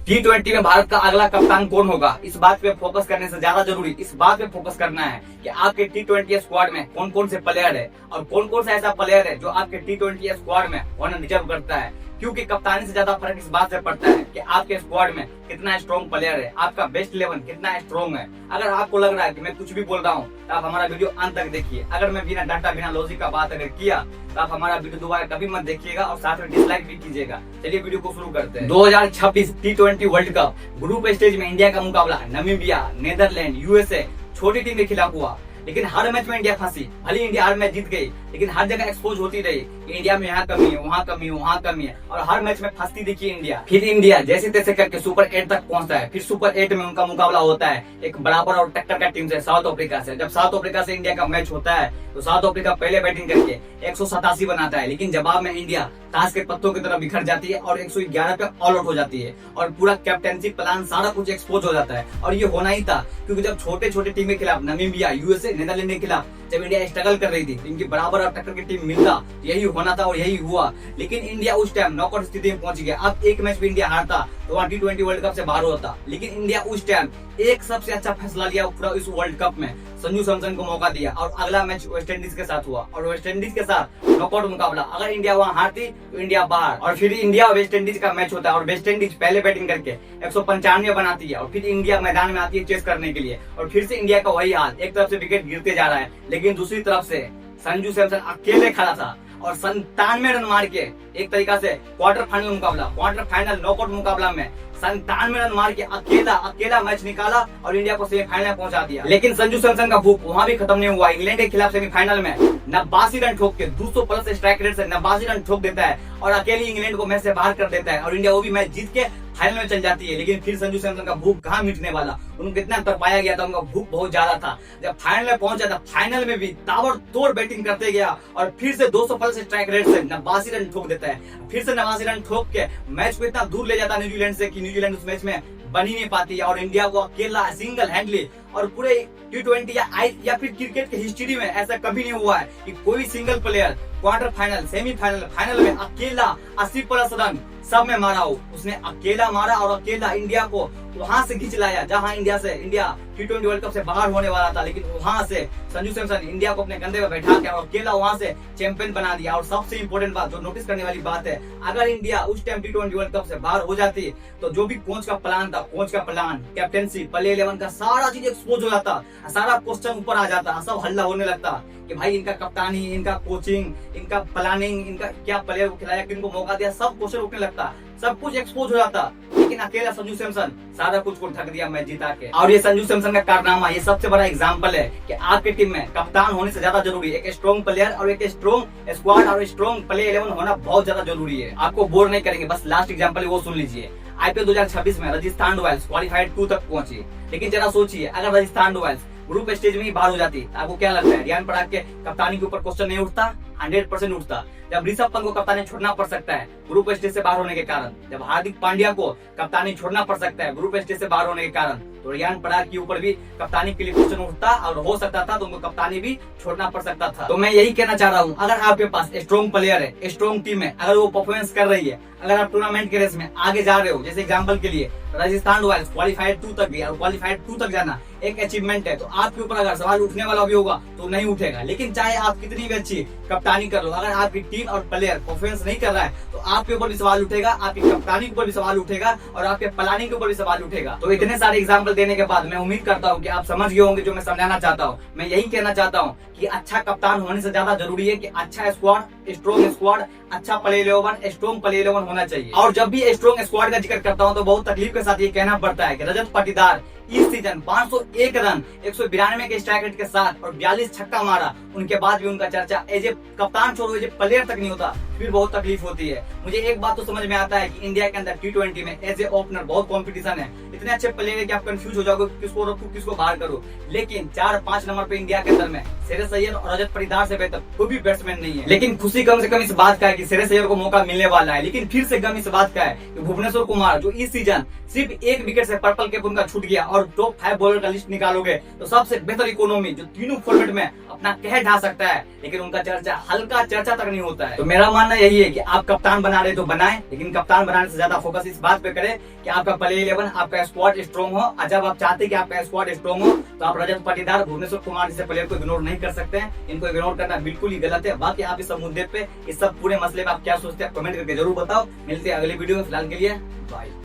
T20 में भारत का अगला कप्तान कौन होगा, इस बात पे फोकस करने से ज्यादा जरूरी इस बात पे फोकस करना है कि आपके T20 स्क्वाड में कौन कौन से प्लेयर है और कौन कौन सा ऐसा प्लेयर है जो आपके T20 स्क्वाड में होना डिजर्व करता है। क्योंकि कप्तानी से ज्यादा फर्क इस बात से पड़ता है कि आपके स्क्वाड में कितना स्ट्रॉन्ग प्लेयर है, आपका बेस्ट 11 कितना स्ट्रॉन्ग है। अगर आपको लग रहा है कि मैं कुछ भी बोल रहा हूँ तो आप हमारा वीडियो अंत तक देखिए। अगर मैं बिना डाटा बिना लॉजिक का बात अगर किया तो आप हमारा वीडियो दोबारा कभी मत देखिएगा और साथ में डिसलाइक भी कीजिएगा। चलिए वीडियो को शुरू करते हैं। 2026 T20 world cup group stage में इंडिया का मुकाबला नामीबिया, नेदरलैंड, यूएसए छोटी टीम के खिलाफ हुआ, लेकिन हर मैच में इंडिया फंसी। भले इंडिया हर मैच जीत गई, लेकिन हर जगह एक्सपोज होती रही कि इंडिया में यहाँ कमी है, वहाँ कमी है, वहाँ कमी है, और हर मैच में फंसती दिखी इंडिया। फिर इंडिया जैसे तैसे करके सुपर 8 तक पहुंचता है। फिर सुपर 8 में उनका मुकाबला होता है एक बराबर और टक्कर का टीम से, साउथ अफ्रीका से। जब साउथ अफ्रीका से इंडिया का मैच होता है तो साउथ अफ्रीका पहले बैटिंग करके 187 बनाता है, लेकिन जवाब में इंडिया ताश के पत्तों की तरह बिखर जाती है और 111 पे ऑल आउट हो जाती है और पूरा कैप्टेंसी प्लान सारा कुछ एक्सपोज हो जाता है। और ये होना ही था, क्योंकि जब छोटे छोटे टीम के खिलाफ नामीबिया, यूएसए, नेदरलैंड के खिलाफ जब इंडिया स्ट्रगल कर रही थी, इनकी बराबर और टक्कर की टीम मिलता, यही होना था और यही हुआ। लेकिन इंडिया उस टाइम नॉकआउट स्थिति में पहुंच गया। अब एक मैच भी इंडिया हारता तो वहाँ T20 वर्ल्ड कप से बाहर होता। लेकिन इंडिया उस टाइम एक सबसे अच्छा फैसला लिया पूरा इस वर्ल्ड कप में, संजू सैमसन को मौका दिया और अगला मैच वेस्ट इंडीज के साथ हुआ और वेस्ट इंडीज के साथ नॉकआउट मुकाबला। अगर इंडिया वहाँ हारती तो इंडिया बाहर, और फिर इंडिया वेस्ट इंडीज का मैच होता है और वेस्ट इंडीज पहले बैटिंग करके 195 बनाती है और फिर इंडिया मैदान में आती है चेस करने के लिए और फिर से इंडिया का वही हाल, एक तरफ से विकेट गिरते जा रहा है, लेकिन दूसरी तरफ से संजू सैमसन अकेले खड़ा था और 97 रन मार के एक तरीका से क्वार्टर फाइनल नॉकआउट मुकाबला में 97 रन मार के अकेला मैच निकाला और इंडिया को सेमीफाइनल में पहुंचा दिया। लेकिन संजू सैमसन का भूख वहां भी खत्म नहीं हुआ। इंग्लैंड के खिलाफ सेमीफाइनल में 89 रन ठोक के 200 प्लस स्ट्राइक रेट से 89 रन ठोक देता है और अकेली इंग्लैंड को मैच से बाहर कर देता है और इंडिया वो भी मैच जीत के फाइनल में चल जाती है। लेकिन फिर संजू सैमसन का भूख कहाँ मिटने वाला, उनको कितना तरपाया गया था, उनका भूख बहुत ज्यादा था। जब फाइनल में पहुंचा था, फाइनल में भी ताबड़तोड़ बैटिंग करते गया और फिर से 200 प्लस स्ट्राइक रेट से 89 रन ठोक देता है। फिर से 89 रन ठोक के मैच को इतना दूर ले जाता न्यूजीलैंड से कि न्यूजीलैंड उस मैच में बन ही नहीं पाती है और इंडिया को अकेला सिंगल हैंडली, और पूरे T20 या फिर क्रिकेट की हिस्ट्री में ऐसा कभी नहीं हुआ है कि कोई single player quarter final, semifinal, final में अकेला 80 प्लस रन सब में मारा हो। उसने अकेला मारा और अकेला इंडिया को वहां से खींच लाया जहां इंडिया T20 वर्ल्ड कप से बाहर होने वाला था। लेकिन वहां से संजू सैमसन इंडिया को अपने कंधे पर बैठा के और अकेला वहां से चैंपियन बना दिया। और सबसे इंपॉर्टेंट बात जो नोटिस करने वाली बात है, अगर इंडिया उस टाइम T20 वर्ल्ड कप से बाहर हो जाती तो जो भी कोच का प्लान था, कैप्टेंसी, प्ले 11 का सारा चीज एक्सपोज हो जाता, सारा क्वेश्चन ऊपर आ जाता, सब हल्ला होने लगता कि भाई इनका कप्तानी, इनका कोचिंग, इनका प्लानिंग, इनका क्या प्लेयर को खिलाया, किनको मौका दिया, सब क्वेश्चन उठने लगता, सब कुछ एक्सपोज हो जाता। लेकिन अकेला संजू सैमसन सारा कुछ को ढक दिया मैच जीता के। और ये संजू सैमसन का कारनामा, ये सबसे बड़ा एग्जांपल है कि आपकी टीम में कप्तान होने से ज्यादा जरूरी है एक स्ट्रॉन्ग प्लेयर और एक स्ट्रॉन्ग स्क्वाड और स्ट्रॉन्ग प्ले 11 होना बहुत ज्यादा जरूरी है। आपको बोर नहीं करेंगे, बस लास्ट एग्जांपल वो सुन लीजिए। IPL 2026 में राजस्थान रॉयल्स क्वालिफाइड 2 तक पहुंची, लेकिन जरा सोचिए अगर राजस्थान रॉयल्स ग्रुप स्टेज में ही बाहर हो जाती, आपको क्या लगता है रियान पराग के कप्तानी के ऊपर क्वेश्चन नहीं उठता? 100% उठता। जब ऋषभ पंत को कप्तानी छोड़ना पड़ सकता है ग्रुप स्टेज से बाहर होने के कारण, जब हार्दिक पांड्या को कप्तानी छोड़ना पड़ सकता है ग्रुप स्टेज से बाहर होने के कारण, तो रियान पराग के ऊपर भी कप्तानी के लिए क्वेश्चन उठता और हो सकता था तो उनको कप्तानी भी छोड़ना पड़ सकता था। तो मैं यही कहना चाह रहा हूँ, अगर आपके पास स्ट्रॉन्ग प्लेयर है, स्ट्रॉन्ग टीम है, अगर वो परफॉर्मेंस कर रही है, अगर आप टूर्नामेंट के रेस में आगे जा रहे हो, जैसे एग्जांपल के लिए राजस्थान रॉयल्स क्वालिफाइड 2 तक गया और क्वालिफाइड 2 तक जाना एक अचीवमेंट है, तो आपके ऊपर अगर सवाल उठने वाला भी होगा तो नहीं उठेगा। लेकिन चाहे आप कितनी भी अच्छी कप्तानी कर लो, अगर आपकी टीम और प्लेयर परफॉर्मेंस नहीं कर रहा है तो आपके ऊपर भी सवाल उठेगा, आपकी कप्तानी के ऊपर भी सवाल उठेगा और आपके प्लानिंग के ऊपर भी सवाल उठेगा। तो इतने सारे एग्जाम्पल देने के बाद मैं उम्मीद करता हूँ कि आप समझ गए होंगे जो मैं समझाना चाहता हूँ। मैं यही कहना चाहता हूँ कि अच्छा कप्तान होने से ज्यादा जरूरी है कि अच्छा स्क्वाड, स्ट्रॉन्ग स्क्वाड, अच्छा प्ले 11, स्ट्रॉन्ग प्ले 11 होना चाहिए। और जब भी स्ट्रॉन्ग स्क्वाड का जिक्र करता हूँ तो बहुत तकलीफ के साथ ये कहना पड़ता है कि रजत पाटीदार इस सीजन 501 रन 192 के स्ट्राइक रेट के साथ और 42 छक्का मारा, उनके बाद भी उनका चर्चा एज ए कप्तान छोड़ो एज ए प्लेयर तक नहीं होता, फिर बहुत तकलीफ होती है। मुझे एक बात तो समझ में आता है कि इंडिया के अंदर T20 में एज ए ओपनर बहुत कंपटीशन है, इतने अच्छे प्लेयर है कि आप कंफ्यूज हो जाओगे किसको रखो किसको बाहर करो। लेकिन 4-5 नंबर पे इंडिया के अंदर में श्रेयस अय्यर और रजत पाटीदार से बेहतर कोई भी बैट्समैन नहीं है। लेकिन खुशी कम से कम इस बात का है कि श्रेयस अय्यर को मौका मिलने वाला है। लेकिन फिर से गम इस बात का है कि भुवनेश्वर कुमार जो इस सीजन सिर्फ एक विकेट से पर्पल कैप उनका छूट गया, और टॉप 5 बॉलर का लिस्ट निकालोगे तो सबसे बेहतर इकोनॉमी जो तीनों फॉर्मेट में अपना कह ढा सकता है, लेकिन उनका चर्चा हल्का चर्चा तक नहीं होता है। तो मेरा मानना यही है कि आप कप्तान बना रहे तो बनाएं, लेकिन कप्तान बनाने से ज्यादा फोकस इस बात पे करें कि आपका प्ले 11, आपका स्क्वाड स्ट्रॉन्ग हो। और जब आप चाहते हैं कि आपका स्क्वाड स्ट्रॉन्ग हो तो आप रजत पाटीदार, भुवनेश्वर कुमार जैसे प्लेयर को इग्नोर नहीं कर सकते हैं। इनको इग्नोर करना बिल्कुल ही गलत है। बाकी आप इस सब मुद्दे पे, इस सब पूरे मसले पे आप क्या सोचते हैं, कमेंट करके जरूर बताओ। मिलते हैं अगले वीडियो में, फिलहाल के लिए बाय।